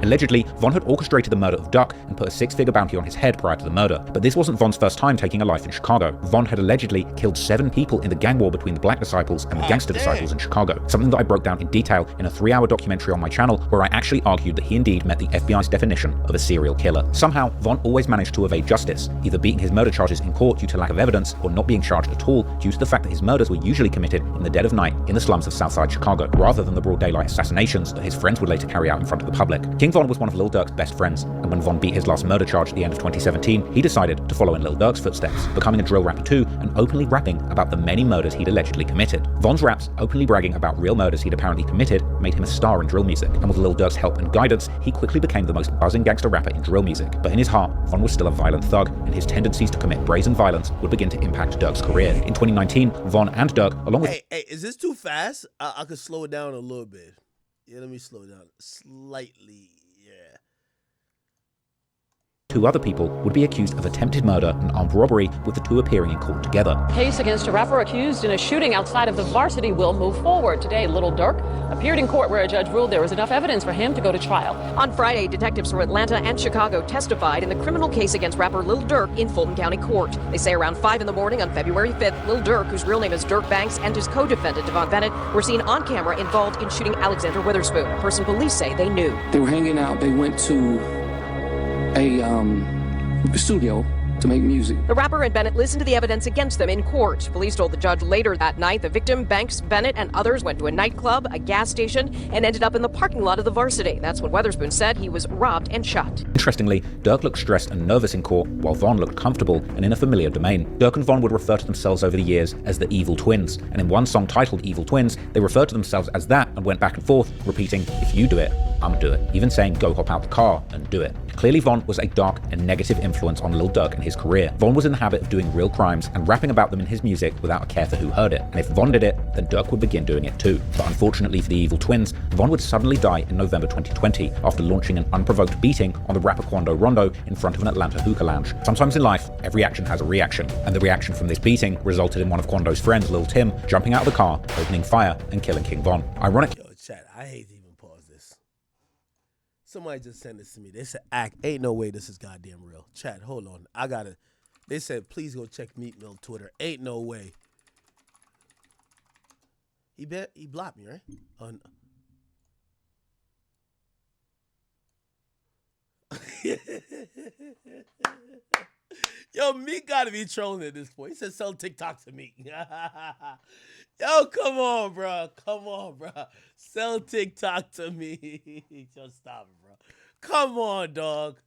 Allegedly, Von had orchestrated the murder of Duck and put a six-figure bounty on his head prior to the murder. But this wasn't Von's first time taking a life in Chicago. Von had allegedly killed 7 people in the gang war between the Black Disciples and the Gangster Disciples in Chicago, something that I broke down in detail in a 3-hour documentary on my channel where I actually argued that he indeed met the FBI's definition of a serial killer. Somehow, Von always managed to evade justice, either beating his murder charges in court due to lack of evidence or not being charged at all due to the fact that his murders were usually committed in the dead of night in the slums of Southside Chicago, rather than the broad daylight assassinations that his friends would later carry out in front of the public. King Von was one of Lil Durk's best friends, and when Von beat his last murder charge at the end of 2017, he decided to follow in Lil Durk's footsteps, becoming a drill rapper too, and openly rapping about the many murders he'd allegedly committed. Von's raps, openly bragging about real murders he'd apparently committed, made him a star in drill music, and with Lil Durk's help and guidance, he quickly became the most buzzing gangster rapper in drill music. But in his heart, Von was still a violent thug, and his tendencies to commit brazen violence would begin to impact Durk's career. In 2019, Von and Durk, along with— Hey, is this too fast? I could slow it down a little bit. Yeah, let me slow it down slightly. Yeah. 2 other people would be accused of attempted murder and armed robbery, with the 2 appearing in court together. Case against a rapper accused in a shooting outside of the Varsity will move forward. Today, Lil Durk appeared in court where a judge ruled there was enough evidence for him to go to trial. On Friday, detectives from Atlanta and Chicago testified in the criminal case against rapper Lil Durk in Fulton County Court. They say around 5 in the morning on February 5th, Lil Durk, whose real name is Dirk Banks, and his co-defendant, Devon Bennett, were seen on camera involved in shooting Alexander Witherspoon, a person police say they knew. They were hanging out. They went to a studio to make music. The rapper and Bennett listened to the evidence against them in court. Police told the judge later that night the victim, Banks, Bennett, and others went to a nightclub, a gas station, and ended up in the parking lot of the Varsity. That's when Witherspoon said he was robbed and shot. Interestingly, Durk looked stressed and nervous in court, while Von looked comfortable and in a familiar domain. Durk and Von would refer to themselves over the years as the Evil Twins, and in one song titled Evil Twins, they referred to themselves as that and went back and forth, repeating, "If you do it, I'm do it," even saying, "Go hop out the car and do it." Clearly, Von was a dark and negative influence on Lil Durk and his career. Von was in the habit of doing real crimes and rapping about them in his music without a care for who heard it. And if Von did it, then Durk would begin doing it too. But unfortunately for the Evil Twins, Von would suddenly die in November 2020 after launching an unprovoked beating on the rapper Quando Rondo in front of an Atlanta hookah lounge. Sometimes in life, every action has a reaction, and the reaction from this beating resulted in one of Quando's friends, Lil Tim, jumping out of the car, opening fire, and killing King Von. Ironic. Yo, chat, I hate to even pause this. Somebody just sent this to me. They said, ain't no way this is goddamn real. Chat, hold on. They said, please go check Meat Mill Twitter. Ain't no way. He blocked me, right? Yo, Meat gotta be trolling at this point. He said, sell TikTok to me. Yo, come on, bro. Come on, bro. Sell TikTok to me. Just stop it, bro. Come on, dog.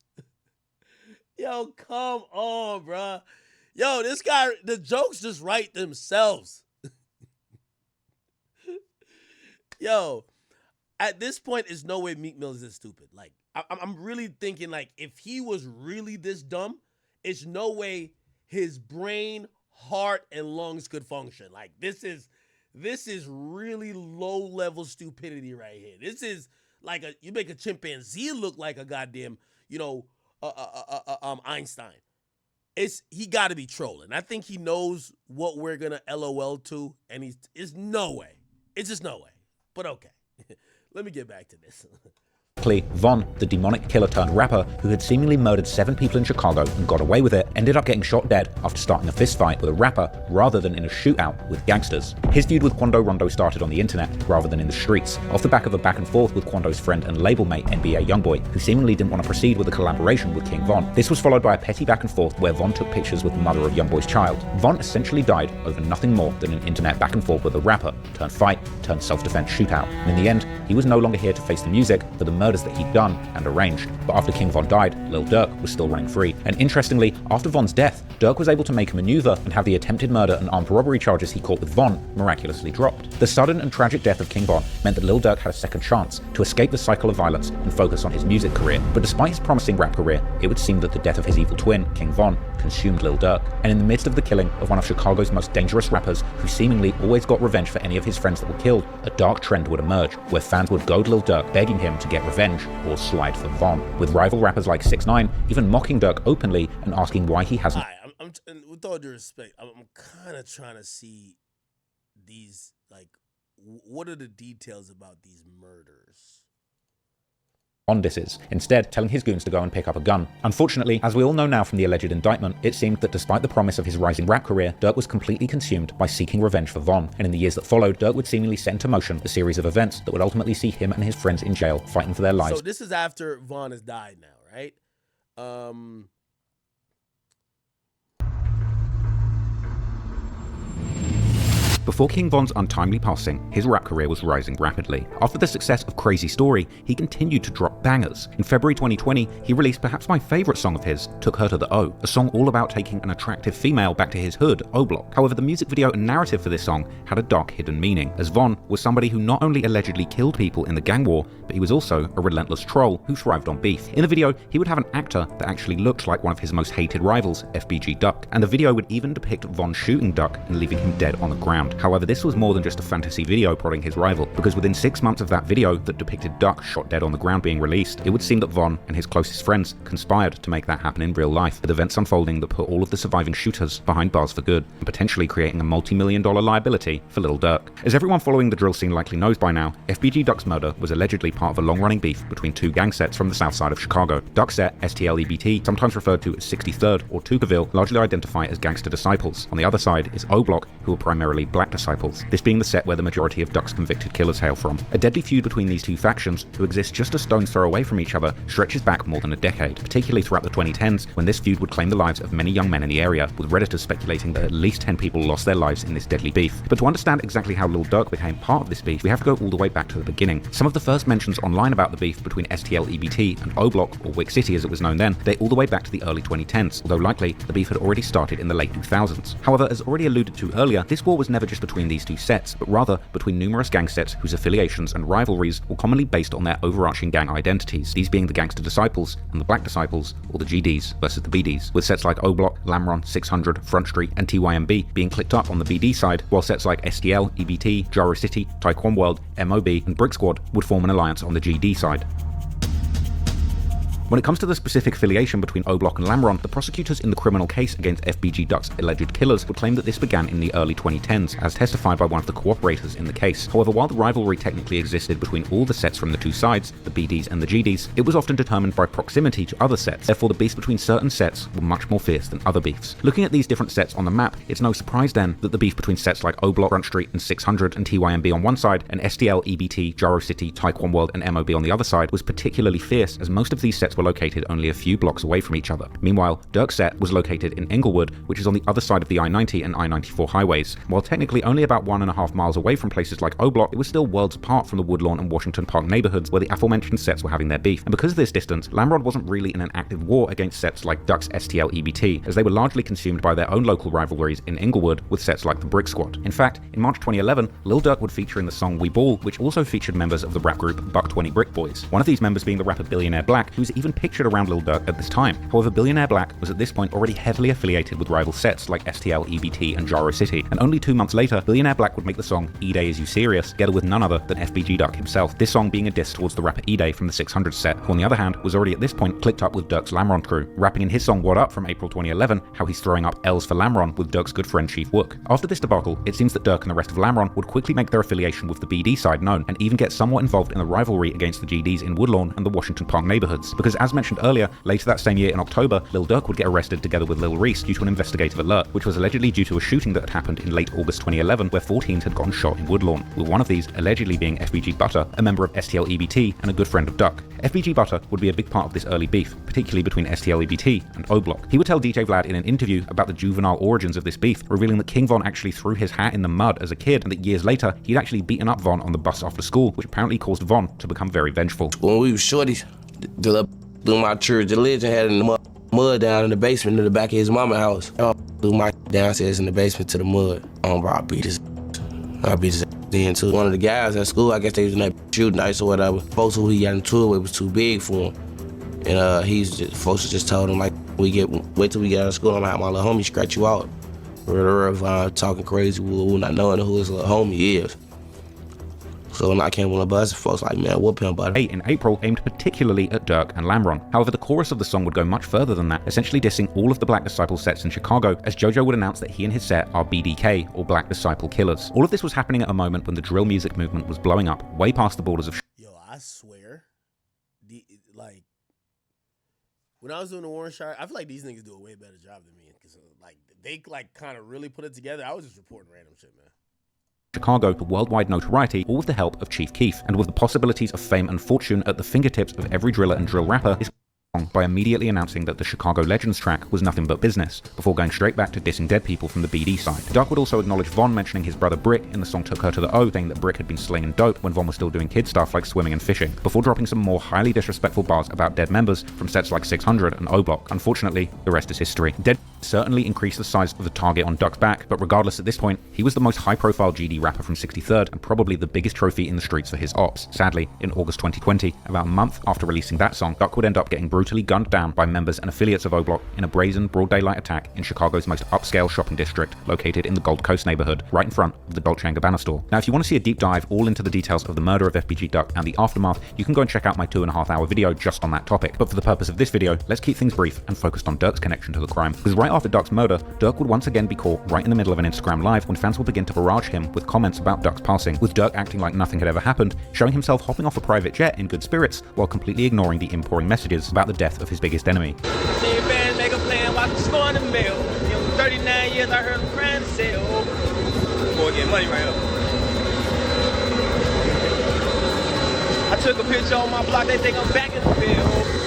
Yo, come on, bro. Yo, this guy, the jokes just write themselves. Yo, at this point, there's no way Meek Mill is this stupid. Like, I'm really thinking, like, if he was really this dumb, it's no way his brain, heart, and lungs could function. Like, this is really low-level stupidity right here. This is like you make a chimpanzee look like a goddamn, Einstein. He got to be trolling. I think he knows what we're gonna LOL to, and it's no way. It's just no way. But okay, let me get back to this. Von, the demonic killer turned rapper who had seemingly murdered 7 people in Chicago and got away with it, ended up getting shot dead after starting a fistfight with a rapper rather than in a shootout with gangsters. His feud with Quando Rondo started on the internet rather than in the streets, off the back of a back and forth with Quando's friend and label mate NBA Youngboy, who seemingly didn't want to proceed with a collaboration with King Von. This was followed by a petty back and forth where Von took pictures with the mother of Youngboy's child. Von essentially died over nothing more than an internet back and forth with a rapper, turned fight, turned self-defense shootout. And in the end, he was no longer here to face the music for the murders that he'd done and arranged. But after King Von died, Lil Durk was still running free. And interestingly, after Von's death, Durk was able to make a maneuver and have the attempted murder and armed robbery charges he caught with Von miraculously dropped. The sudden and tragic death of King Von meant that Lil Durk had a second chance to escape the cycle of violence and focus on his music career. But despite his promising rap career, it would seem that the death of his evil twin, King Von, consumed Lil Durk. And in the midst of the killing of one of Chicago's most dangerous rappers, who seemingly always got revenge for any of his friends that were killed, a dark trend would emerge, where fans would goad Lil Durk, begging him to get revenge or slide for Von, with rival rappers like 6ix9ine even mocking Durk openly and asking why he hasn't. With all due respect, I'm kind of trying to see these, like, what are the details about these murders? on disses, instead telling his goons to go and pick up a gun. Unfortunately, as we all know now from the alleged indictment, it seemed that despite the promise of his rising rap career, Durk was completely consumed by seeking revenge for Von, and in the years that followed, Durk would seemingly set into motion a series of events that would ultimately see him and his friends in jail fighting for their lives. So this is after Von has died now, right? Before King Von's untimely passing, his rap career was rising rapidly. After the success of Crazy Story, he continued to drop bangers. In February 2020, he released perhaps my favourite song of his, Took Her to the O, a song all about taking an attractive female back to his hood, O'Block. However, the music video and narrative for this song had a dark hidden meaning, as Von was somebody who not only allegedly killed people in the gang war, but he was also a relentless troll who thrived on beef. In the video, he would have an actor that actually looked like one of his most hated rivals, FBG Duck, and the video would even depict Von shooting Duck and leaving him dead on the ground. However, this was more than just a fantasy video prodding his rival, because within 6 months of that video that depicted Duck shot dead on the ground being released, it would seem that Von and his closest friends conspired to make that happen in real life, with events unfolding that put all of the surviving shooters behind bars for good, and potentially creating a multi-million-dollar liability for Lil Durk. As everyone following the drill scene likely knows by now, FBG Duck's murder was allegedly part of a long-running beef between two gang sets from the south side of Chicago. Duck's set, STL, sometimes referred to as 63rd or Tuckerville, largely identify as gangster disciples. On the other side is O'Block, who are primarily black disciples, this being the set where the majority of Duck's convicted killers hail from. A deadly feud between these two factions, who exist just a stone's throw away from each other, stretches back more than a decade, particularly throughout the 2010s, when this feud would claim the lives of many young men in the area, with Redditors speculating that at least 10 people lost their lives in this deadly beef. But to understand exactly how Lil Durk became part of this beef, we have to go all the way back to the beginning. Some of the first mentions online about the beef between STL, and O'Block, or Wick City as it was known then, date all the way back to the early 2010s, although likely the beef had already started in the late 2000s. However, as already alluded to earlier, this war was never just between these two sets, but rather between numerous gang sets whose affiliations and rivalries were commonly based on their overarching gang identities, these being the Gangster Disciples and the Black Disciples, or the GDs versus the BDs, with sets like O'Block, Lamron, 600, Front Street, and TYMB being clicked up on the BD side, while sets like STL, EBT, Jaro City, Taekwon World, MOB, and Brick Squad would form an alliance on the GD side. When it comes to the specific affiliation between O'Block and Lamron, the prosecutors in the criminal case against FBG Duck's alleged killers would claim that this began in the early 2010s, as testified by one of the cooperators in the case. However, while the rivalry technically existed between all the sets from the two sides, the BDs and the GDs, it was often determined by proximity to other sets. Therefore, the beefs between certain sets were much more fierce than other beefs. Looking at these different sets on the map, it's no surprise then that the beef between sets like O'Block, Front Street, and 600 and TYMB on one side, and STL, EBT, Jaro City, Taekwon World, and MOB on the other side was particularly fierce, as most of these sets were located only a few blocks away from each other. Meanwhile, Durk's set was located in Inglewood, which is on the other side of the I-90 and I-94 highways. While technically only about 1.5 miles away from places like O'Block, it was still worlds apart from the Woodlawn and Washington Park neighborhoods where the aforementioned sets were having their beef. And because of this distance, Lamron wasn't really in an active war against sets like Duck's STL, EBT, as they were largely consumed by their own local rivalries in Inglewood with sets like the Brick Squad. In fact, in March 2011, Lil Durk would feature in the song We Ball, which also featured members of the rap group Buck 20 Brick Boys, one of these members being the rapper Billionaire Black, who's even pictured around Lil Durk at this time. However, Billionaire Black was at this point already heavily affiliated with rival sets like STL, EBT, and Jaro City, and only 2 months later, Billionaire Black would make the song E-Day Is You Serious, together with none other than FBG Duck himself, this song being a diss towards the rapper E-Day from the 600 set, who on the other hand was already at this point clicked up with Durk's Lamron crew, rapping in his song What Up from April 2011 how he's throwing up L's for Lamron with Durk's good friend Chief Wook. After this debacle, it seems that Durk and the rest of Lamron would quickly make their affiliation with the BD side known, and even get somewhat involved in the rivalry against the GDs in Woodlawn and the Washington Park neighborhoods, because as mentioned earlier, later that same year in October, Lil Durk would get arrested together with Lil Reese due to an investigative alert, which was allegedly due to a shooting that had happened in late August 2011 where 4 teens had gotten shot in Woodlawn, with one of these allegedly being FBG Butter, a member of STL EBT and a good friend of Duck. FBG Butter would be a big part of this early beef, particularly between STL EBT and O'Block. He would tell DJ Vlad in an interview about the juvenile origins of this beef, revealing that King Von actually threw his hat in the mud as a kid, and that years later he'd actually beaten up Von on the bus after school, which apparently caused Von to become very vengeful. When we were shorties, through my church, the legend had in the mud down in the basement in the back of his mama's house. I threw my downstairs in the basement to the mud. Bro, I beat his then too. One of the guys at school, I guess they was in that shooting ice or whatever. Folks who he got into it with was too big for him. And folks just told him, like, wait till we get out of school, I'm gonna have my little homie scratch you out. Talking crazy, not knowing who his little homie is. So when I came on the bus, folks like, man, whoop him, buddy. In April aimed particularly at Durk and Lamron. However, the chorus of the song would go much further than that, essentially dissing all of the Black Disciple sets in Chicago, as JoJo would announce that he and his set are BDK, or Black Disciple Killers. All of this was happening at a moment when the drill music movement was blowing up, way past the borders of Yo, I swear, like, when I was doing the Warren Sharp, I feel like these niggas do a way better job than me. Because, like, they, like, kind of really put it together. I was just reporting random shit, man. Chicago to worldwide notoriety, all with the help of Chief Keef, and with the possibilities of fame and fortune at the fingertips of every driller and drill rapper, is by immediately announcing that the Chicago Legends track was nothing but business, before going straight back to dissing dead people from the BD side. Duck would also acknowledge Von mentioning his brother Brick in the song Took Her to the O, saying that Brick had been slinging dope when Von was still doing kid stuff like swimming and fishing, before dropping some more highly disrespectful bars about dead members from sets like 600 and O'Block. Unfortunately, the rest is history. Dead certainly increased the size of the target on Duck's back, but regardless at this point, he was the most high-profile GD rapper from 63rd and probably the biggest trophy in the streets for his ops. Sadly, in August 2020, about a month after releasing that song, Duck would end up getting brutally gunned down by members and affiliates of O'Block in a brazen, broad daylight attack in Chicago's most upscale shopping district, located in the Gold Coast neighborhood, right in front of the Dolce & Gabbana store. Now, if you want to see a deep dive all into the details of the murder of FBG Duck and the aftermath, you can go and check out my 2.5-hour video just on that topic. But for the purpose of this video, let's keep things brief and focused on Durk's connection to the crime. Because right after Duck's murder, Durk would once again be caught right in the middle of an Instagram live when fans would begin to barrage him with comments about Duck's passing, with Durk acting like nothing had ever happened, showing himself hopping off a private jet in good spirits, while completely ignoring the imploring messages about the death of his biggest enemy. See fans make a plan while I'm scoring the mail. You know, 39 years I heard a friend say, oh, boy, get money right up. I took a picture on my block, they think I'm back in the field.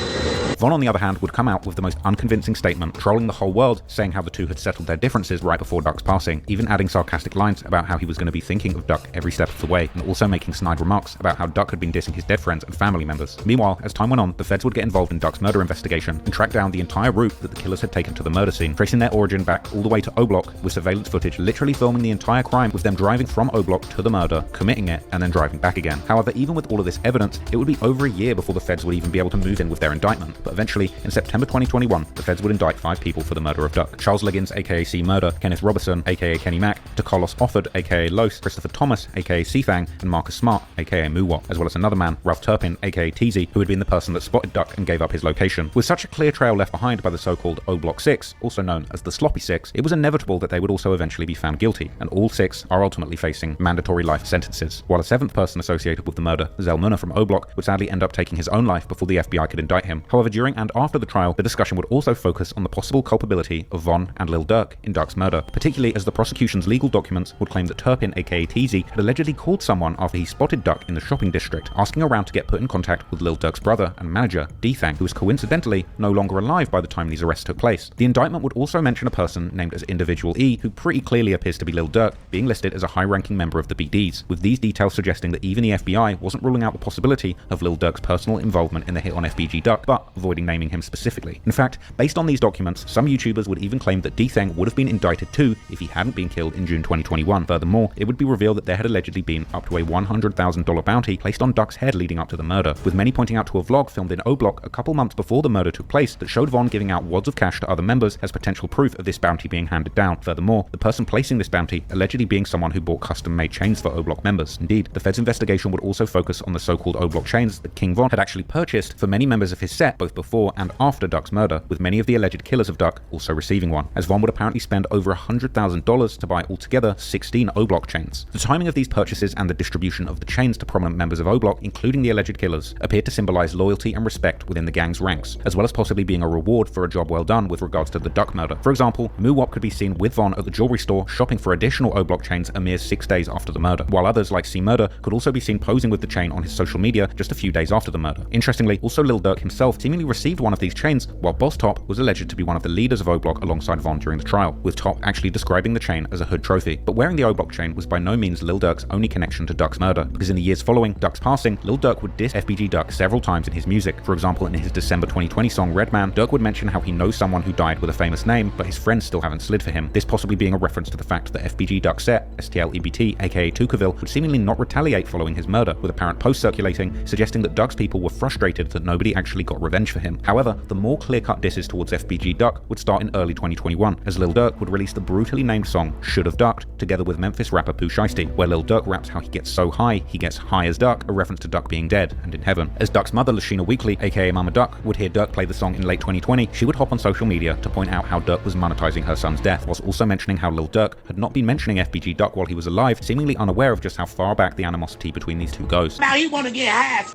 Von, on the other hand, would come out with the most unconvincing statement, trolling the whole world, saying how the two had settled their differences right before Duck's passing, even adding sarcastic lines about how he was going to be thinking of Duck every step of the way, and also making snide remarks about how Duck had been dissing his dead friends and family members. Meanwhile, as time went on, the feds would get involved in Duck's murder investigation and track down the entire route that the killers had taken to the murder scene, tracing their origin back all the way to O'Block, with surveillance footage literally filming the entire crime, with them driving from O'Block to the murder, committing it, and then driving back again. However, even with all of this evidence, it would be over a year before the feds would even be able to move in with their indictment, but eventually, in September 2021, the feds would indict 5 people for the murder of Duck. Charles Liggins, aka C Murder, Kenneth Robertson, aka Kenny Mac, DeCarlos Offord, aka Los, Christopher Thomas, aka DThang, and Marcus Smart, aka Moowop, as well as another man, Ralph Turpin, aka Teasy, who had been the person that spotted Duck and gave up his location. With such a clear trail left behind by the so-called O'Block 6, also known as the Sloppy 6, it was inevitable that they would also eventually be found guilty, and all 6 are ultimately facing mandatory life sentences, while a 7th person associated with the murder, Zell Munna from O'Block, would sadly end up taking his own life before the FBI could indict him. However, during and after the trial, the discussion would also focus on the possible culpability of Von and Lil Durk in Duck's murder, particularly as the prosecution's legal documents would claim that Turpin, aka Teasy, had allegedly called someone after he spotted Duck in the shopping district, asking around to get put in contact with Lil Durk's brother and manager, DThang, who was coincidentally no longer alive by the time these arrests took place. The indictment would also mention a person named as Individual E, who pretty clearly appears to be Lil Durk, being listed as a high-ranking member of the BDs, with these details suggesting that even the FBI wasn't ruling out the possibility of Lil Durk's personal involvement in the hit on FBG Duck, but avoiding naming him specifically. In fact, based on these documents, some YouTubers would even claim that DThang would have been indicted too if he hadn't been killed in June 2021. Furthermore, it would be revealed that there had allegedly been up to a $100,000 bounty placed on Duck's head leading up to the murder, with many pointing out to a vlog filmed in O'Block a couple months before the murder took place that showed Von giving out wads of cash to other members as potential proof of this bounty being handed down. Furthermore, the person placing this bounty allegedly being someone who bought custom-made chains for O'Block members. Indeed, the Fed's investigation would also focus on the so-called O'Block chains that King Von had actually purchased for many members of his set both before and after Duck's murder, with many of the alleged killers of Duck also receiving one, as Von would apparently spend over $100,000 to buy altogether 16 O'Block chains. The timing of these purchases and the distribution of the chains to prominent members of O'Block, including the alleged killers, appeared to symbolize loyalty and respect within the gang's ranks, as well as possibly being a reward for a job well done with regards to the Duck murder. For example, Moowop could be seen with Von at the jewelry store shopping for additional O'Block chains a mere 6 days after the murder, while others like C Murder could also be seen posing with the chain on his social media just a few days after the murder. Interestingly, also Lil Durk himself seemingly received one of these chains, while Boss Top was alleged to be one of the leaders of O'Block alongside Von during the trial, with Top actually describing the chain as a hood trophy. But wearing the O'Block chain was by no means Lil Durk's only connection to Duck's murder, because in the years following Duck's passing, Lil Durk would diss FBG Duck several times in his music. For example, in his December 2020 song Redman, Durk would mention how he knows someone who died with a famous name, but his friends still haven't slid for him. This possibly being a reference to the fact that FBG Duck set, STL EBT, aka Tukaville, would seemingly not retaliate following his murder, with apparent posts circulating suggesting that Duck's people were frustrated that nobody actually got revenge for him. However, the more clear-cut disses towards FBG Duck would start in early 2021, as Lil Durk would release the brutally named song Should Have Ducked, together with Memphis rapper Pooh Shiesty, where Lil Durk raps how he gets so high, he gets high as Duck, a reference to Duck being dead and in heaven. As Duck's mother, Lashina Weekly, aka Mama Duck, would hear Durk play the song in late 2020, she would hop on social media to point out how Durk was monetizing her son's death, whilst also mentioning how Lil Durk had not been mentioning FBG Duck while he was alive, seemingly unaware of just how far back the animosity between these two goes. Now he wanna get high.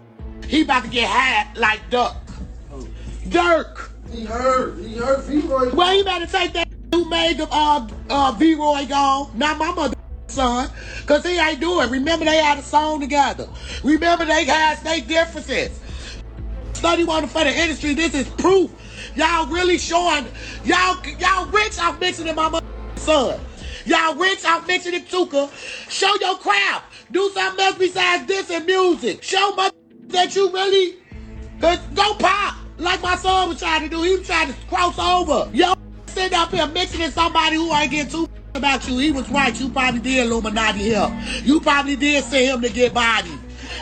he about to get high like Duck. Durk. He hurt V-Roy. Well, he better take that who made the V-Roy gone, not my mother son, cause he ain't do it. Remember they had a song together. Remember they had their differences. Study one for the industry. This is proof. Y'all really showing, y'all rich off mixing in my mother son. Y'all rich off mixing in Tuka. Show your craft. Do something else besides this and music. Show my that you really, cause go pop. Like my son was trying to do. He was trying to cross over. Yo, sitting up here mixing in somebody who ain't getting too about you. He was right. You probably did Illuminati him. You probably did send him to get bodied.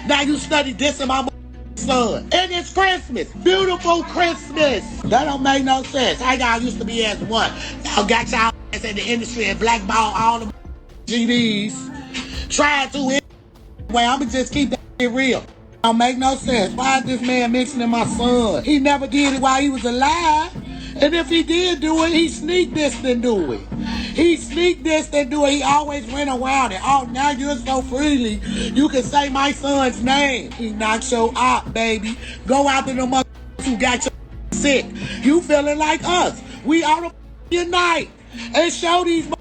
Now you study this in my son. And it's Christmas. Beautiful Christmas. That don't make no sense. How y'all used to be as one. Y'all got y'all ass in the industry and blackball all the GDs. Trying to well, I'ma just keep that real. Don't make no sense. Why is this man mixing in my son? He never did it while he was alive. And if he did do it, he sneak this and do it. He sneak this and do it. He always went around it. Oh, now you're so freely. You can say my son's name. He not your op, baby. Go out to the mother who got your sick. You feeling like us. We ought to unite and show these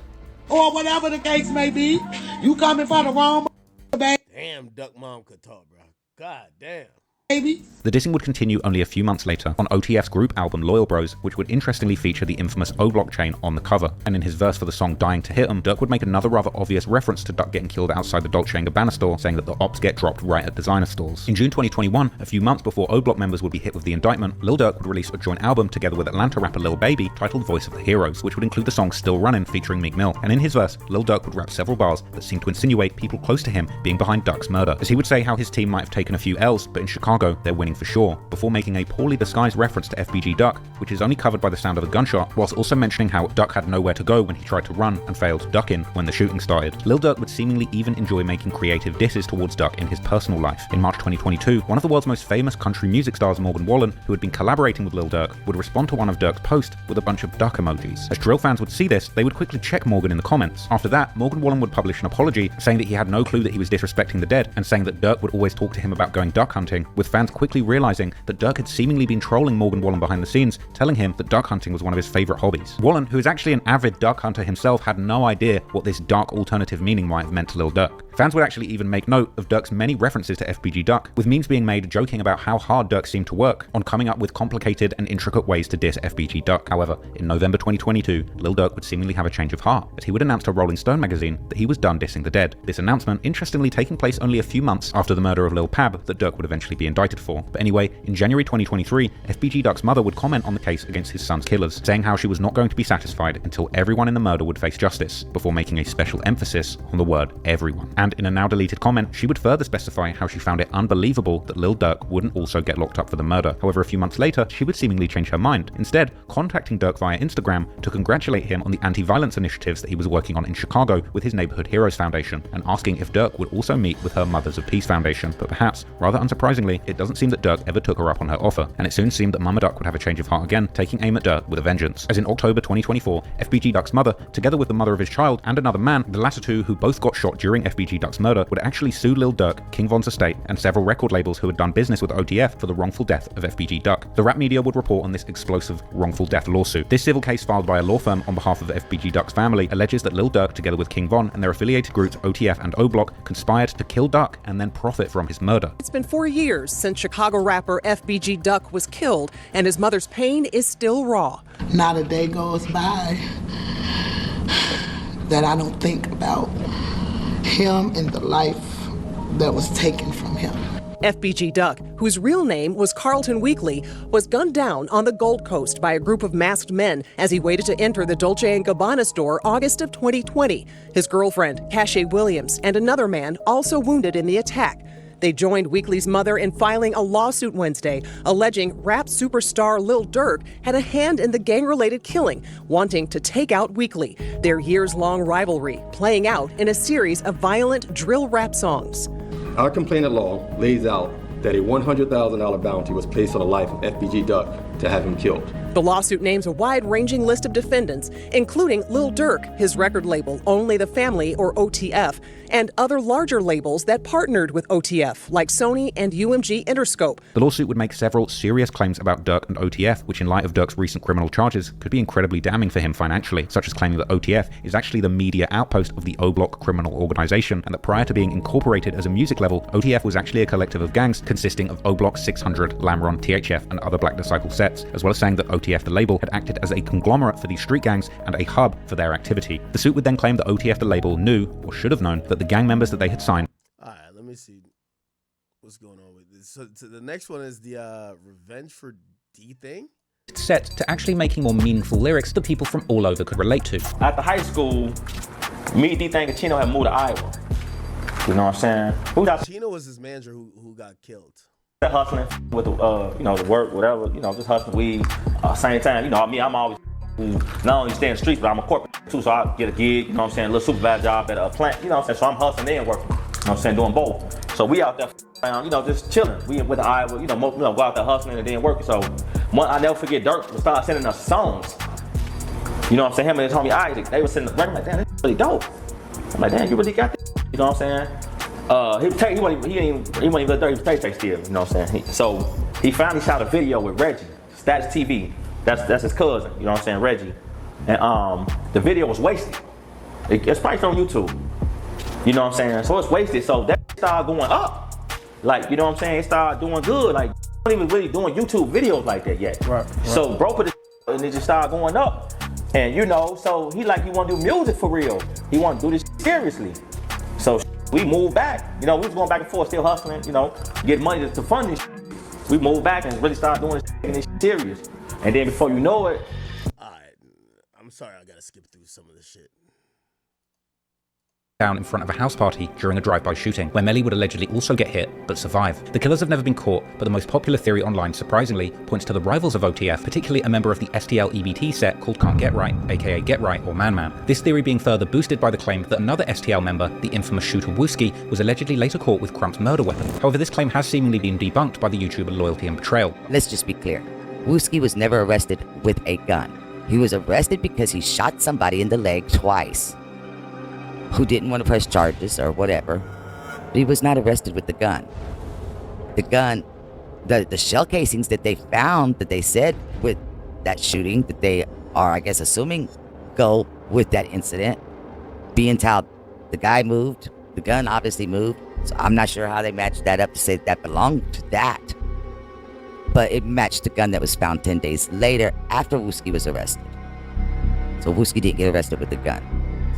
or whatever the case may be. You coming for the wrong baby. Damn, Duck Mom could talk, bro. God damn. Baby. The dissing would continue only a few months later on OTF's group album Loyal Bros, which would interestingly feature the infamous O'Block chain on the cover. And in his verse for the song Dying to Hit 'Em, Durk would make another rather obvious reference to Duck getting killed outside the Dolce & Gabbana store, saying that the ops get dropped right at designer stores. In June 2021, a few months before O'Block members would be hit with the indictment, Lil Durk would release a joint album together with Atlanta rapper Lil Baby titled Voice of the Heroes, which would include the song Still Runnin' featuring Meek Mill. And in his verse, Lil Durk would rap several bars that seemed to insinuate people close to him being behind Duck's murder, as he would say how his team might have taken a few L's, but in Chicago, they're winning for sure, before making a poorly disguised reference to FBG Duck, which is only covered by the sound of a gunshot, whilst also mentioning how Duck had nowhere to go when he tried to run and failed ducking when the shooting started. Lil Durk would seemingly even enjoy making creative disses towards Duck in his personal life. In March 2022, one of the world's most famous country music stars, Morgan Wallen, who had been collaborating with Lil Durk, would respond to one of Durk's posts with a bunch of duck emojis. As drill fans would see this, they would quickly check Morgan in the comments. After that, Morgan Wallen would publish an apology, saying that he had no clue that he was disrespecting the dead, and saying that Durk would always talk to him about going duck hunting, with fans quickly realizing that Durk had seemingly been trolling Morgan Wallen behind the scenes, telling him that duck hunting was one of his favorite hobbies. Wallen, who is actually an avid duck hunter himself, had no idea what this dark alternative meaning might have meant to Lil Durk. Fans would actually even make note of Durk's many references to FBG Duck, with memes being made joking about how hard Durk seemed to work on coming up with complicated and intricate ways to diss FBG Duck. However, in November 2022, Lil Durk would seemingly have a change of heart, as he would announce to Rolling Stone magazine that he was done dissing the dead. This announcement, interestingly, taking place only a few months after the murder of Lil Pab that Durk would eventually be indicted for. But anyway, in January 2023, FBG Duck's mother would comment on the case against his son's killers, saying how she was not going to be satisfied until everyone in the murder would face justice, before making a special emphasis on the word everyone. And in a now deleted comment, she would further specify how she found it unbelievable that Lil Durk wouldn't also get locked up for the murder. However, a few months later, she would seemingly change her mind, instead contacting Durk via Instagram to congratulate him on the anti-violence initiatives that he was working on in Chicago with his Neighborhood Heroes Foundation, and asking if Durk would also meet with her Mothers of Peace Foundation. But perhaps, rather unsurprisingly, it doesn't seem that Durk ever took her up on her offer, and it soon seemed that Mama Duck would have a change of heart again, taking aim at Durk with a vengeance. As in October 2024, FBG Duck's mother, together with the mother of his child and another man, the latter two who both got shot during FBG Duck's murder, would actually sue Lil Durk, King Von's estate, and several record labels who had done business with OTF for the wrongful death of FBG Duck. The rap media would report on this explosive wrongful death lawsuit. This civil case filed by a law firm on behalf of FBG Duck's family alleges that Lil Durk, together with King Von and their affiliated groups OTF and O'Block, conspired to kill Duck and then profit from his murder. It's been 4 years since Chicago rapper FBG Duck was killed, and his mother's pain is still raw. Not a day goes by that I don't think about him and the life that was taken from him. FBG Duck, whose real name was Carlton Weekly, was gunned down on the Gold Coast by a group of masked men as he waited to enter the Dolce & Gabbana store August of 2020. His girlfriend, Cache Williams, and another man also wounded in the attack. They joined Weekly's mother in filing a lawsuit Wednesday, alleging rap superstar Lil Durk had a hand in the gang-related killing, wanting to take out Weekly. Their years-long rivalry playing out in a series of violent drill rap songs. Our complaint law lays out that a $100,000 bounty was placed on the life of FBG Duck to have him killed. The lawsuit names a wide-ranging list of defendants, including Lil Durk, his record label Only the Family, or OTF, and other larger labels that partnered with OTF, like Sony and UMG Interscope. The lawsuit would make several serious claims about Durk and OTF, which in light of Durk's recent criminal charges could be incredibly damning for him financially, such as claiming that OTF is actually the media outpost of the O'Block criminal organization, and that prior to being incorporated as a music label, OTF was actually a collective of gangs consisting of O'Block 600, Lamron, THF, and other Black Disciple sets, as well as saying that OTF, the label, had acted as a conglomerate for these street gangs and a hub for their activity. The suit would then claim that OTF, the label, knew, or should have known, that the gang members that they had signed. Alright, let me see what's going on with this. So the next one is the Revenge for DThang. Set to actually making more meaningful lyrics that people from all over could relate to. After high school, me, DThang, and Chino had moved to Iowa. You know what I'm saying? Chino was his manager who got killed. Hustling with the, the work, whatever, just hustling weed. Same time, I'm always not only stay in the streets, but I'm a corporate too, so I get a gig, a little supervisor job at a plant, so I'm hustling and working, doing both. So we out there around, just chilling. We with the Iowa, go out there hustling and then working. So I never forget, Durk would start sending us songs. Him and his homie Isaac, they were sending the record, I'm like, damn, this is really dope. I'm like, damn, you really got this, He wasn't even Lil Durk, he was tape still, So he finally shot a video with Reggie, Status TV. That's his cousin, Reggie. And the video was wasted. It's probably from YouTube. So it's wasted. So that started going up. It started doing good. Like, not even really doing YouTube videos like that yet. Right. So bro put it and it just started going up. And so he want to do music for real. He want to do this seriously. So we moved back. We was going back and forth, still hustling, get money to fund this. We moved back and really started doing this serious. And then before you know it... Alright, I'm sorry I gotta skip through some of this shit. Down in front of a house party during a drive-by shooting, where Melly would allegedly also get hit, but survive. The killers have never been caught, but the most popular theory online, surprisingly, points to the rivals of OTF, particularly a member of the STL EBT set called Can't Get Right, aka Get Right or Man Man. This theory being further boosted by the claim that another STL member, the infamous shooter Wooski, was allegedly later caught with Crump's murder weapon. However, this claim has seemingly been debunked by the YouTuber Loyalty and Betrayal. Let's just be clear. Wooski was never arrested with a gun. He was arrested because he shot somebody in the leg twice who didn't want to press charges or whatever. But he was not arrested with the gun. The gun, the shell casings that they found, that they said with that shooting, that they are, I guess, assuming go with that incident, being how the guy moved, the gun obviously moved. So I'm not sure how they matched that up to say that belonged to that. But it matched the gun that was found 10 days later after Wooski was arrested. So Wooski didn't get arrested with the gun.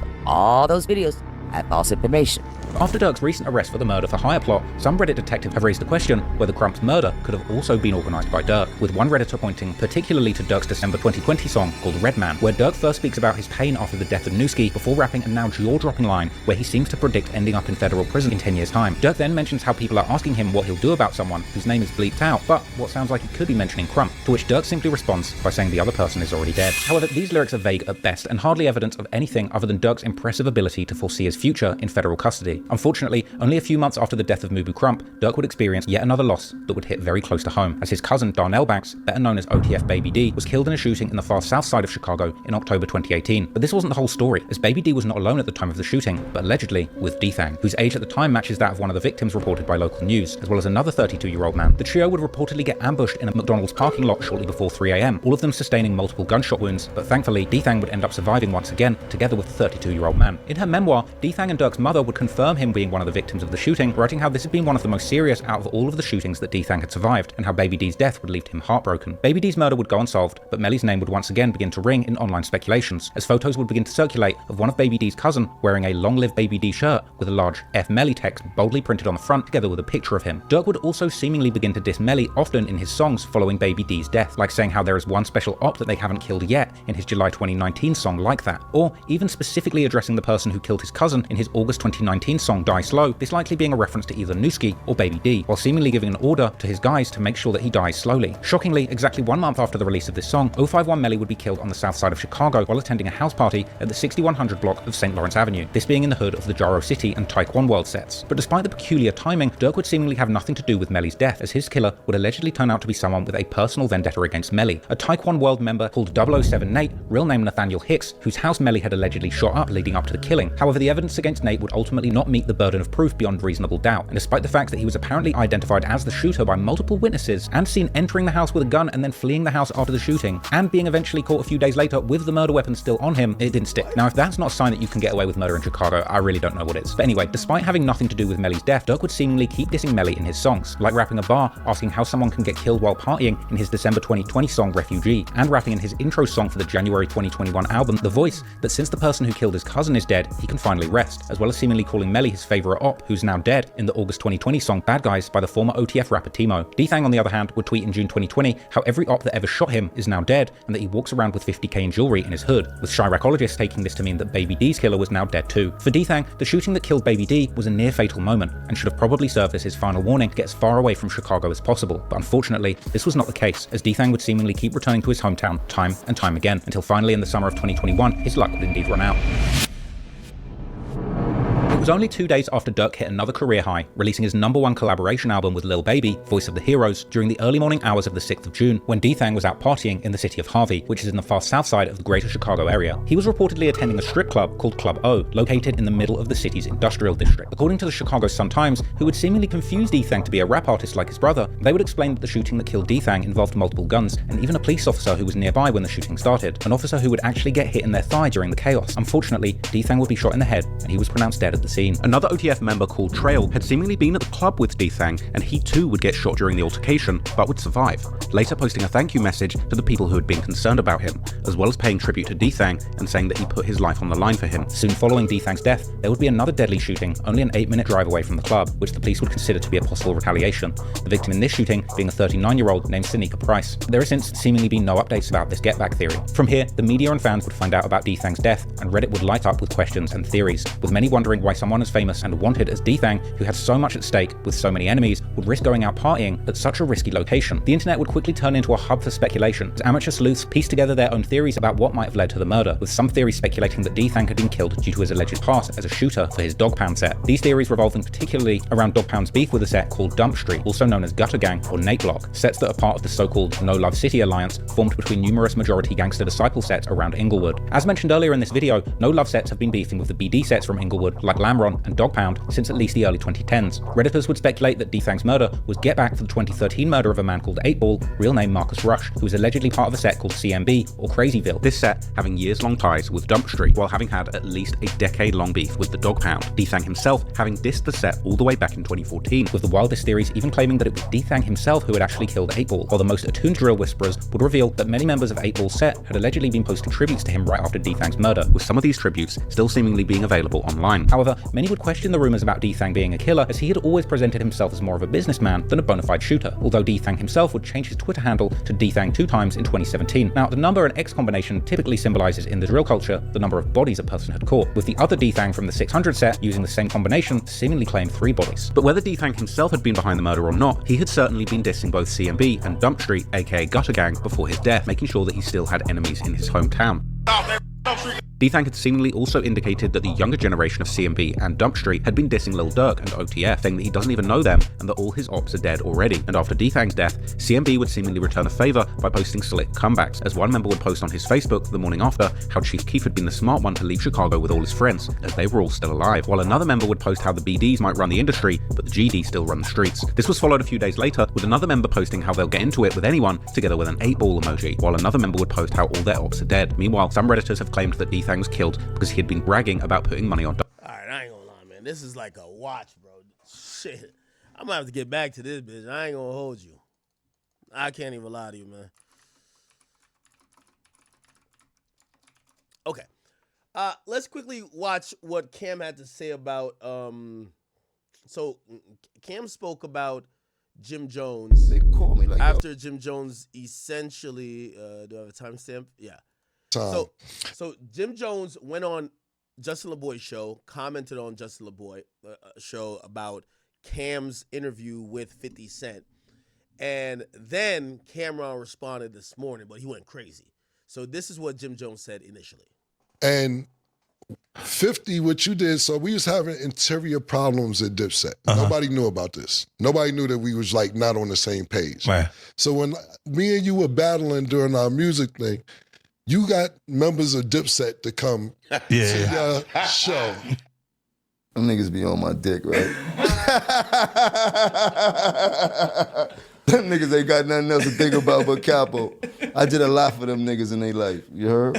So all those videos have false information. After Durk's recent arrest for the murder for hire plot, some Reddit detectives have raised the question whether Crump's murder could have also been organised by Durk, with one Redditor pointing particularly to Durk's December 2020 song called Red Man, where Durk first speaks about his pain after the death of Newski before rapping a now jaw-dropping line where he seems to predict ending up in federal prison in 10 years' time. Durk then mentions how people are asking him what he'll do about someone whose name is bleeped out, but what sounds like he could be mentioning Crump, to which Durk simply responds by saying the other person is already dead. However, these lyrics are vague at best and hardly evidence of anything other than Durk's impressive ability to foresee his future in federal custody. Unfortunately, only a few months after the death of Mubu Crump, Durk would experience yet another loss that would hit very close to home, as his cousin Darnell Banks, better known as OTF Baby D, was killed in a shooting in the far south side of Chicago in October 2018. But this wasn't the whole story, as Baby D was not alone at the time of the shooting, but allegedly with DThang, whose age at the time matches that of one of the victims reported by local news, as well as another 32-year-old man. The trio would reportedly get ambushed in a McDonald's parking lot shortly before 3 AM, all of them sustaining multiple gunshot wounds, but thankfully DThang would end up surviving once again, together with the 32-year-old man. In her memoir, DThang and Durk's mother would confirm him being one of the victims of the shooting, writing how this had been one of the most serious out of all of the shootings that DThang had survived, and how Baby D's death would leave him heartbroken. Baby D's murder would go unsolved, but Melly's name would once again begin to ring in online speculations, as photos would begin to circulate of one of Baby D's cousin wearing a Long Live Baby D shirt with a large F Melly text boldly printed on the front, together with a picture of him. Durk would also seemingly begin to diss Melly often in his songs following Baby D's death, like saying how there is one special op that they haven't killed yet in his July 2019 song Like That, or even specifically addressing the person who killed his cousin cousin in his August 2019 song Die Slow, this likely being a reference to either Newski or Baby D, while seemingly giving an order to his guys to make sure that he dies slowly. Shockingly, exactly 1 month after the release of this song, 051 Melly would be killed on the south side of Chicago while attending a house party at the 6100 block of St. Lawrence Avenue, this being in the hood of the Jaro City and Taekwon World sets. But despite the peculiar timing, Durk would seemingly have nothing to do with Melly's death, as his killer would allegedly turn out to be someone with a personal vendetta against Melly, a Taekwon World member called 007 Nate, real name Nathaniel Hicks, whose house Melly had allegedly shot up leading up to the killing. However, the evidence against Nate would ultimately not meet the burden of proof beyond reasonable doubt, and despite the fact that he was apparently identified as the shooter by multiple witnesses and seen entering the house with a gun and then fleeing the house after the shooting, and being eventually caught a few days later with the murder weapon still on him, it didn't stick. Now, if that's not a sign that you can get away with murder in Chicago, I really don't know what is. But anyway, despite having nothing to do with Melly's death, Durk would seemingly keep dissing Melly in his songs, like rapping a bar asking how someone can get killed while partying in his December 2020 song Refugee, and rapping in his intro song for the January 2021 album The Voice that since the person who killed his cousin is dead, he can finally rest, as well as seemingly calling Melly his favourite op, who's now dead, in the August 2020 song Bad Guys by the former OTF rapper Timo. DThang, on the other hand, would tweet in June 2020 how every op that ever shot him is now dead, and that he walks around with 50k in jewellery in his hood, with Chiracologists taking this to mean that Baby D's killer was now dead too. For DThang, the shooting that killed Baby D was a near fatal moment, and should have probably served as his final warning to get as far away from Chicago as possible, but unfortunately, this was not the case, as DThang would seemingly keep returning to his hometown time and time again, until finally in the summer of 2021, his luck would indeed run out. It was only 2 days after Durk hit another career high, releasing his #1 collaboration album with Lil Baby, Voice of the Heroes, during the early morning hours of the 6th of June, when DThang was out partying in the city of Harvey, which is in the far south side of the greater Chicago area. He was reportedly attending a strip club called Club O, located in the middle of the city's industrial district. According to the Chicago Sun-Times, who would seemingly confuse DThang to be a rap artist like his brother, they would explain that the shooting that killed DThang involved multiple guns, and even a police officer who was nearby when the shooting started, an officer who would actually get hit in their thigh during the chaos. Unfortunately, DThang would be shot in the head, and he was pronounced dead at the scene. Another OTF member called Trail had seemingly been at the club with DThang, and he too would get shot during the altercation, but would survive, later posting a thank you message to the people who had been concerned about him, as well as paying tribute to DThang and saying that he put his life on the line for him. Soon following DThang's death, there would be another deadly shooting, only an 8-minute drive away from the club, which the police would consider to be a possible retaliation, the victim in this shooting being a 39-year-old named Sanika Price. There has since seemingly been no updates about this get-back theory. From here, the media and fans would find out about DThang's death, and Reddit would light up with questions and theories, with many wondering why someone as famous and wanted as DThang, who had so much at stake with so many enemies, would risk going out partying at such a risky location. The internet would quickly turn into a hub for speculation, as amateur sleuths pieced together their own theories about what might have led to the murder, with some theories speculating that DThang had been killed due to his alleged past as a shooter for his Dog Pound set. These theories revolving particularly around Dog Pound's beef with a set called Dump Street, also known as Gutter Gang or Nate Block, sets that are part of the so-called No Love City alliance formed between numerous majority gangster disciple sets around Inglewood. As mentioned earlier in this video, No Love sets have been beefing with the BD sets from Inglewood like Lamron and Dog Pound since at least the early 2010s. Redditors would speculate that DThang's murder was get back for the 2013 murder of a man called 8-Ball, real name Marcus Rush, who was allegedly part of a set called CMB or Crazyville. This set having years-long ties with Dump Street, while having had at least a decade-long beef with the Dog Pound. DThang himself having dissed the set all the way back in 2014, with the wildest theories even claiming that it was DThang himself who had actually killed 8-Ball, while the most attuned drill whisperers would reveal that many members of 8-Ball's set had allegedly been posting tributes to him right after DThang's murder, with some of these tributes still seemingly being available online. However, many would question the rumours about DThang being a killer, as he had always presented himself as more of a businessman than a bona fide shooter, although DThang himself would change his Twitter handle to DThang 2 times in 2017. Now, the number and X combination typically symbolises in the drill culture the number of bodies a person had caught, with the other DThang from the 600 set using the same combination to seemingly claim 3 bodies. But whether DThang himself had been behind the murder or not, he had certainly been dissing both CMB and Dump Street, aka Gutter Gang, before his death, making sure that he still had enemies in his hometown. DThang had seemingly also indicated that the younger generation of CMB and Dump Street had been dissing Lil Durk and OTF, saying that he doesn't even know them and that all his ops are dead already. And after DThang's death, CMB would seemingly return a favour by posting slick comebacks, as one member would post on his Facebook the morning after how Chief Keef had been the smart one to leave Chicago with all his friends, as they were all still alive, while another member would post how the BDs might run the industry, but the GD still run the streets. This was followed a few days later with another member posting how they'll get into it with anyone, together with an 8-ball emoji, while another member would post how all their ops are dead. Meanwhile, some Redditors have claimed that DThang was killed because he had been bragging about putting money on. Alright, I ain't gonna lie, man. This is like a watch, bro. Shit. I'm gonna have to get back to this bitch. I ain't gonna hold you. I can't even lie to you, man. Okay. Let's quickly watch what Cam had to say about so Cam spoke about Jim Jones. They call me like after Jim Jones essentially do I have a timestamp? Yeah. So Jim Jones went on Justin LaBoy's show, commented on Justin LaBoy show about Cam's interview with 50 Cent. And then Cameron responded this morning, but he went crazy. So this is what Jim Jones said initially. And 50, what you did, so we was having interior problems at Dipset. Nobody knew about this. Nobody knew that we was like not on the same page. Right. So when me and you were battling during our music thing, you got members of Dipset to come to your show. Them niggas be on my dick, right? Them niggas ain't got nothing else to think about but Capo. I did a lot for them niggas in their life. You heard?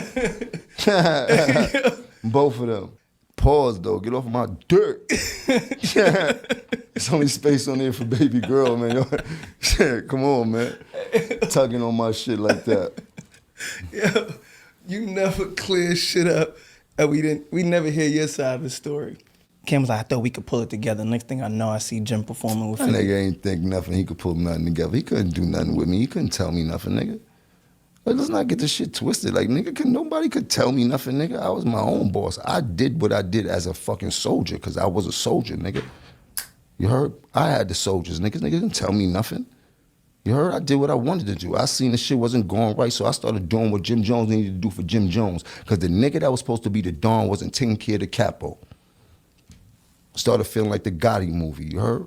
Both of them. Pause, though. Get off of my dirt. There's only space on there for baby girl, man. Come on, man. Tugging on my shit like that. Yo, you never clear shit up, and we never hear your side of the story. Cam was like, I thought we could pull it together. Next thing I know, I see Jim performing with That 50. nigga ain't think nothing. He could pull nothing together. He couldn't do nothing with me. He couldn't tell me nothing, nigga. Like, let's not get this shit twisted. Like, nigga, nobody could tell me nothing, nigga. I was my own boss. I did what I did as a fucking soldier, because I was a soldier, nigga. You heard? I had the soldiers, niggas. Niggas didn't tell me nothing. You heard? I did what I wanted to do. I seen the shit wasn't going right, so I started doing what Jim Jones needed to do for Jim Jones, because the nigga that was supposed to be the Don wasn't taking care of the capo. Started feeling like the Gotti movie, you heard?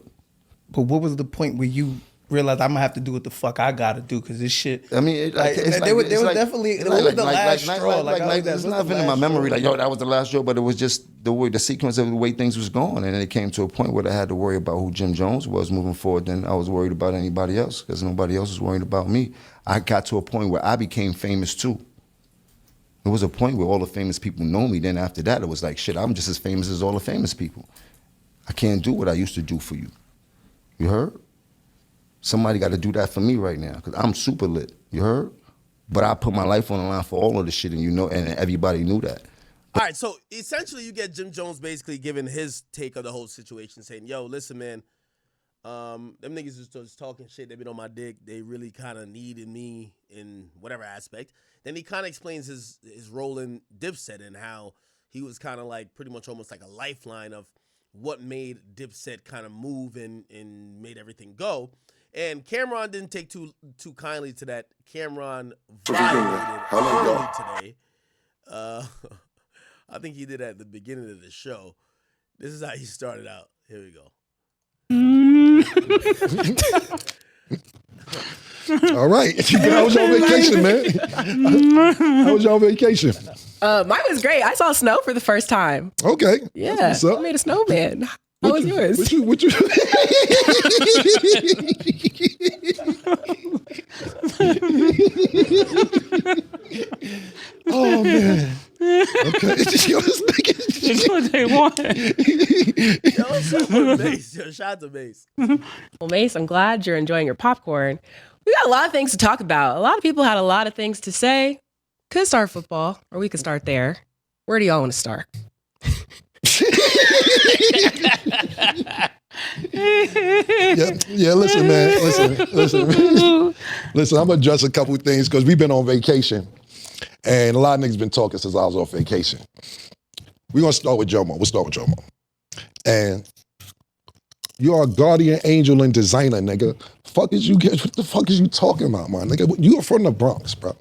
But what was the point where you realized I'm gonna have to do what the fuck I gotta do, because this shit... I mean, there was definitely... It was the last straw. There's nothing in my memory like, yo, that was the last straw, but it was just the sequence of the way things was going, and then it came to a point where I had to worry about who Jim Jones was moving forward. Then I was worried about anybody else, because nobody else was worried about me. I got to a point where I became famous too. There was a point where all the famous people know me. Then after that, it was like, shit, I'm just as famous as all the famous people. I can't do what I used to do for you. You heard? Somebody got to do that for me right now, because I'm super lit. You heard? But I put my life on the line for all of the shit, and you know, and everybody knew that. All right, so essentially you get Jim Jones basically giving his take of the whole situation, saying, yo, listen, man, them niggas is just talking shit. They've been on my dick. They really kind of needed me in whatever aspect. Then he kind of explains his role in Dipset and how he was kind of like pretty much almost like a lifeline of what made Dipset kind of move and made everything go. And Cameron didn't take too kindly to that. Cameron violated early today. I think he did that at the beginning of the show. This is how he started out. Here we go. All right. How was your vacation, man? How was your vacation? Mine was great. I saw snow for the first time. Okay. Yeah. What's up? I made a snowman. How was yours? What you Oh, man. Okay. It's what they want. Yo, what's up with Mace? Yo, shout out to Mace. Well, Mace, I'm glad you're enjoying your popcorn. We got a lot of things to talk about. A lot of people had a lot of things to say. Could start football, or we could start there. Where do y'all want to start? Yeah, listen, man. Listen, I'm gonna address a couple things because we've been on vacation. And a lot of niggas been talking since I was on vacation. We're gonna start with Jomo. We'll start with Jomo. And you are a guardian angel and designer, nigga. What the fuck is you talking about, my nigga? You are from the Bronx, bro.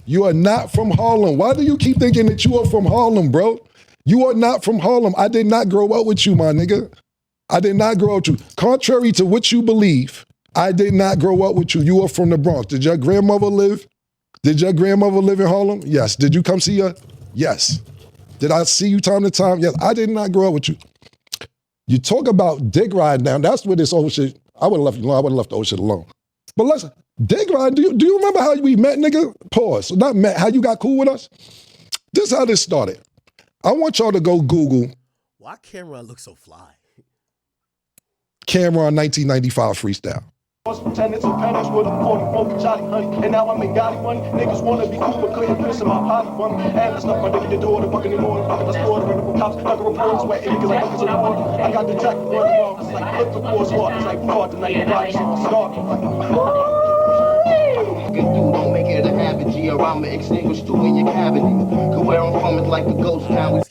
You are not from Harlem. Why do you keep thinking that you are from Harlem, bro? You are not from Harlem. I did not grow up with you, my nigga. I did not grow up with you. Contrary to what you believe, I did not grow up with you. You are from the Bronx. Did your grandmother live in Harlem? Yes. Did you come see her? Yes. Did I see you time to time? Yes. I did not grow up with you. You talk about dick ride now. That's where this old shit, I would have left you alone. I would have left the old shit alone. But listen, dick ride, do you remember how we met, nigga? Pause. Not met, how you got cool with us? This is how this started. I want y'all to go Google. Why Cameron look so fly? Cameron 1995 freestyle. Tenants and pennies with a 44 Charlie honey. And now I'm in Gotti one. Niggas wanna be cool but couldn't piss in my potty one. And that's not my nigga the door, the fucking anymore. Fucking the store, the rental cops, like a report, sweating niggas like niggas in the water. I got the jacket running off. It's like flip the force hard. It's like fraud tonight. The body shit start. Good dude don't make it a habit, G. energy or I'ma extinguish you in your cavity. Cause where I'm from is like a ghost town.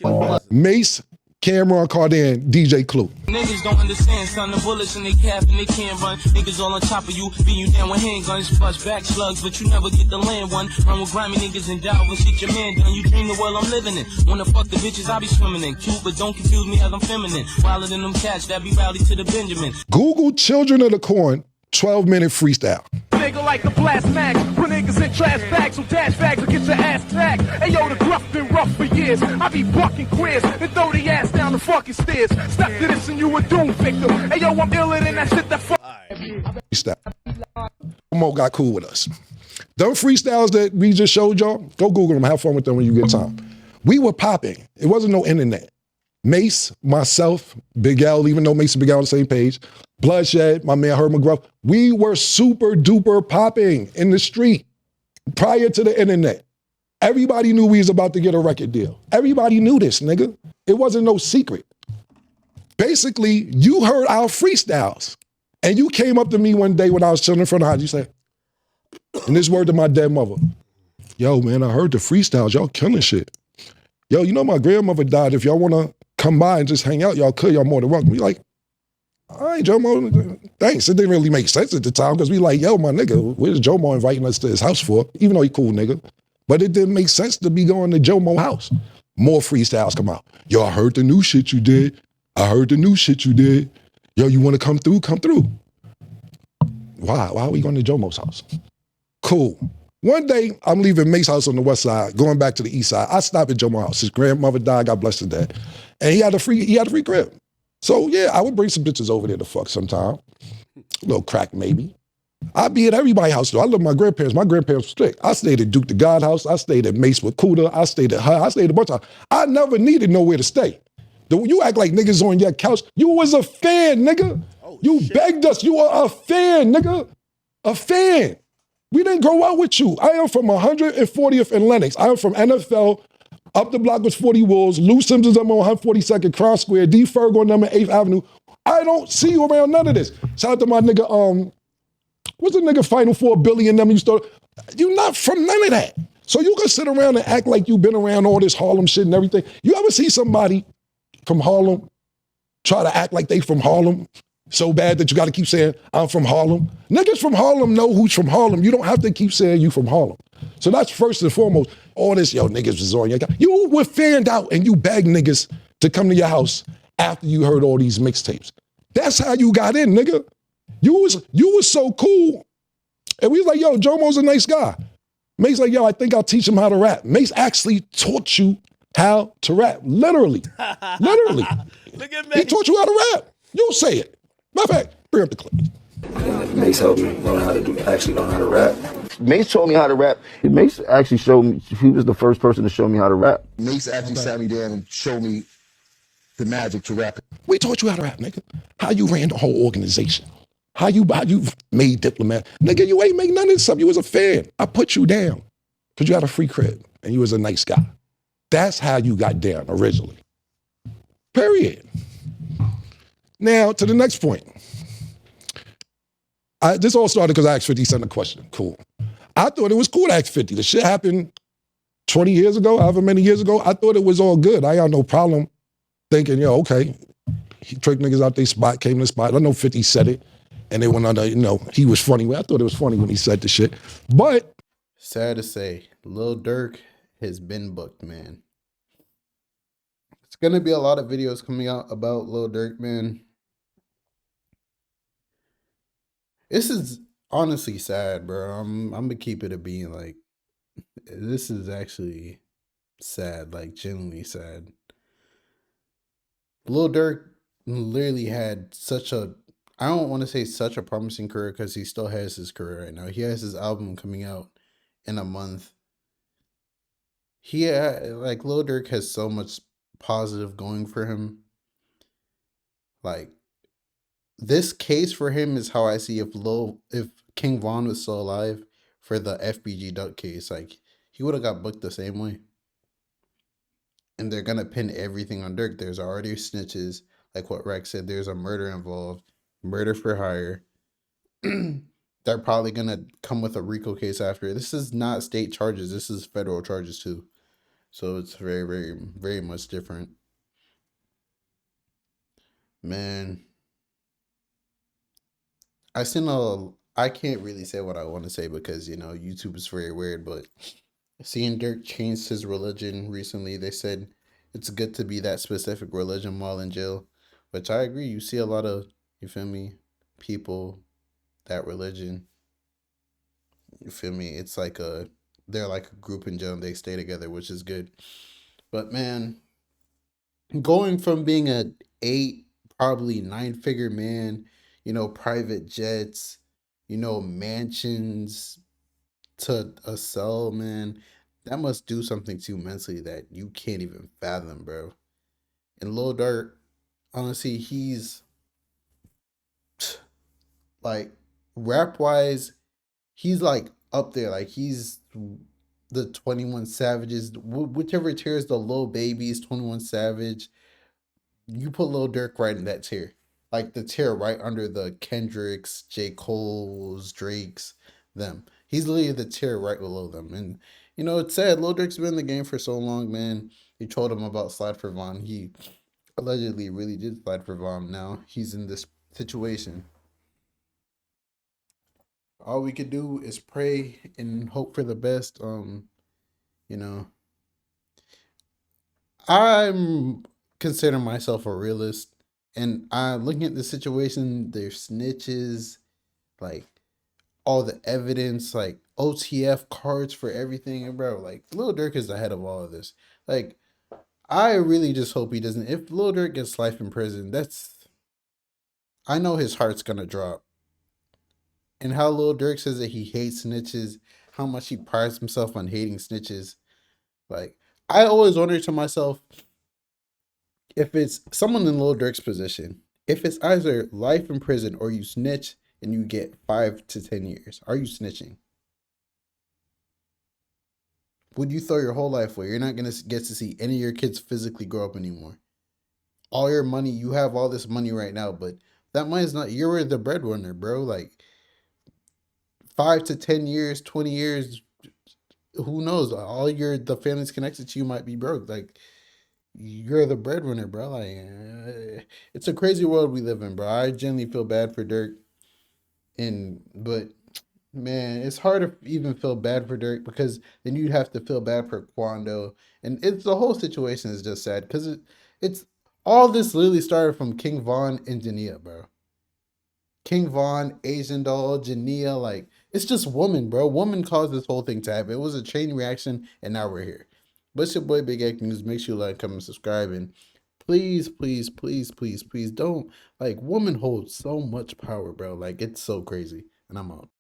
Mace, Cameron, Cardan, DJ Clue. Niggas don't understand, son. The bullets in their calf and they can't run. Niggas all on top of you, beat you down with handguns, flush back slugs, but you never get the land one. Run with grimy niggas and die when shit your man done. You dream the world I'm living in. Wanna fuck the bitches I be swimming in. Cute, but don't confuse me as I'm feminine. Wilder than them cats that be rowdy to the Benjamin. Google Children of the Corn 12-minute freestyle. Nigga like the blast mag, put niggas in trash bags, so dash bags will get your ass tagged. Hey yo, the gruff been rough for years. I be bucking queers and throw the ass down the fucking stairs. Stuck to this and you a doom victim. Hey yo, I'm iller than that shit that fuck. Freestyle. Mo got cool with us. Them freestyles that we just showed y'all, go Google them, have fun with them when you get time. We were popping. It wasn't no internet. Mace, myself, Big L, even though Mace and Big L on the same page, Bloodshed, my man Herb McGruff, we were super duper popping in the street prior to the internet. Everybody knew we was about to get a record deal. Everybody knew this, nigga. It wasn't no secret. Basically, you heard our freestyles and you came up to me one day when I was chilling in front of the house, you said, and this word to my dead mother, yo, man, I heard the freestyles, y'all killing shit. Yo, you know my grandmother died. If y'all wanna come by and just hang out, y'all could, y'all more than welcome. We like, all right, Jomo, thanks. It didn't really make sense at the time because we like, yo, my nigga, where's Jomo inviting us to his house for? Even though he cool nigga. But it didn't make sense to be going to Jomo house. More freestyles come out. Yo, I heard the new shit you did. I heard the new shit you did. Yo, you want to come through? Come through. Why? Why are we going to Jomo's house? Cool. One day, I'm leaving Mace's house on the west side, going back to the east side. I stopped at Jomo's house. His grandmother died, God bless her dad. And he had a free crib. So yeah, I would bring some bitches over there to fuck sometime. A little crack maybe. I'd be at everybody's house though. I love my grandparents. My grandparents were strict. I stayed at Duke the God house. I stayed at Mace with Cuda. I stayed at her. I stayed a bunch of times. I never needed nowhere to stay. You act like niggas on your couch. You was a fan, nigga. You begged us. You are a fan, nigga. A fan. We didn't grow up with you. I am from 140th and Lenox. I am from NFL. Up the block was 40 Wolves. Lou Simpsons, I'm on 142nd, Crown Square. D. Ferg on number 8th Avenue. I don't see you around none of this. Shout out to my nigga, what's the nigga Final Four Billy and them? You're not from none of that. So you can sit around and act like you've been around all this Harlem shit and everything. You ever see somebody from Harlem try to act like they from Harlem so bad that you got to keep saying, I'm from Harlem? Niggas from Harlem know who's from Harlem. You don't have to keep saying you from Harlem. So that's first and foremost. All this, yo, niggas was on your guy. You were fanned out and you begged niggas to come to your house after you heard all these mixtapes. That's how you got in, nigga. You was so cool. And we was like, yo, Jomo's a nice guy. Mace like, yo, I think I'll teach him how to rap. Mace actually taught you how to rap. Literally. Literally. Look at Mace. He taught you how to rap. You'll say it. Matter of fact, bring up the clip. Mace helped me learn how to rap. Mace taught me how to rap. Mace actually showed me, he was the first person to show me how to rap. Mace actually sat me down and showed me the magic to rap. We taught you how to rap, nigga. How you ran the whole organization. How you made Diplomat. Nigga, you ain't make none of this stuff. You was a fan. I put you down because you had a free crib and you was a nice guy. That's how you got down originally. Period. Now, to the next point. This all started because I asked 50 Cent a question. Cool. I thought it was cool to ask 50. The shit happened 20 years ago, however many years ago. I thought it was all good. I had no problem thinking, yo, okay, he tricked niggas out their spot, came to the spot. I know 50 said it, and they went under, he was funny. I thought it was funny when he said the shit. But sad to say, Lil Durk has been booked, man. It's gonna be a lot of videos coming out about Lil Durk, man. This is honestly sad, bro. I'm gonna keep it a being. Like, this is actually sad, like genuinely sad. Lil Durk literally had such a, I don't want to say such a promising career because he still has his career right now. He has his album coming out in a month. Like Lil Durk has so much positive going for him. Like, this case for him is how I see if King Von was still alive for the FBG Duck case. Like, he would have got booked the same way. And they're gonna pin everything on Durk. There's already snitches, like what Rex said. There's a murder involved, murder for hire. they're probably gonna come with a RICO case after. This is not state charges. This is federal charges too. So it's very, very, very much different. Man, I can't really say what I want to say because, YouTube is very weird, but seeing Dirk change his religion recently, they said it's good to be that specific religion while in jail, which I agree. You see a lot of, you feel me, people, that religion, you feel me? It's like they're like a group in jail and they stay together, which is good. But man, going from being a 8, probably 9-figure man, private jets, mansions, to a cell, man, that must do something to you mentally that you can't even fathom, bro. And Lil Durk, honestly, he's like rap wise, he's like up there. Like he's the 21 Savages, whichever tier is the Lil Babies, 21 Savage. You put Lil Durk right in that tier. Like the tier right under the Kendricks, J. Cole's, Drake's, them. He's literally the tier right below them. And it's sad. Lil Durk's been in the game for so long, man. He told him about Slide for Von. He allegedly really did slide for Von. Now he's in this situation. All we could do is pray and hope for the best. I'm considering myself a realist, and I'm looking at the situation. There's snitches, like all the evidence, like OTF cards for everything, and bro, like Lil Durk is ahead of all of this. Like, I really just hope he doesn't. If Lil Durk gets life in prison, I know his heart's gonna drop. And how Lil Durk says that he hates snitches, how much he prides himself on hating snitches. Like, I always wonder to myself, if it's someone in Lil Durk's position, if it's either life in prison or you snitch and you get 5 to 10 years, are you snitching? Would you throw your whole life away? You're not going to get to see any of your kids physically grow up anymore. All your money, you have all this money right now, but that money's not, you're the breadwinner, bro. Like 5 to 10 years, 20 years, who knows? The family's connected to you might be broke. Like, you're the breadwinner, bro. Like, it's a crazy world we live in, bro. I genuinely feel bad for Durk, but man, it's hard to even feel bad for Durk because then you'd have to feel bad for Quando, and the whole situation is just sad because it's all this literally started from King Von and Jania, bro. King Von, Asian Doll, Jania, like it's just woman, bro. Woman caused this whole thing to happen. It was a chain reaction, and now we're here. But it's your boy Big Egg News. Make sure you like, comment, subscribe, and please, please, please, please, please don't, like, woman holds so much power, bro. Like, it's so crazy. And I'm out.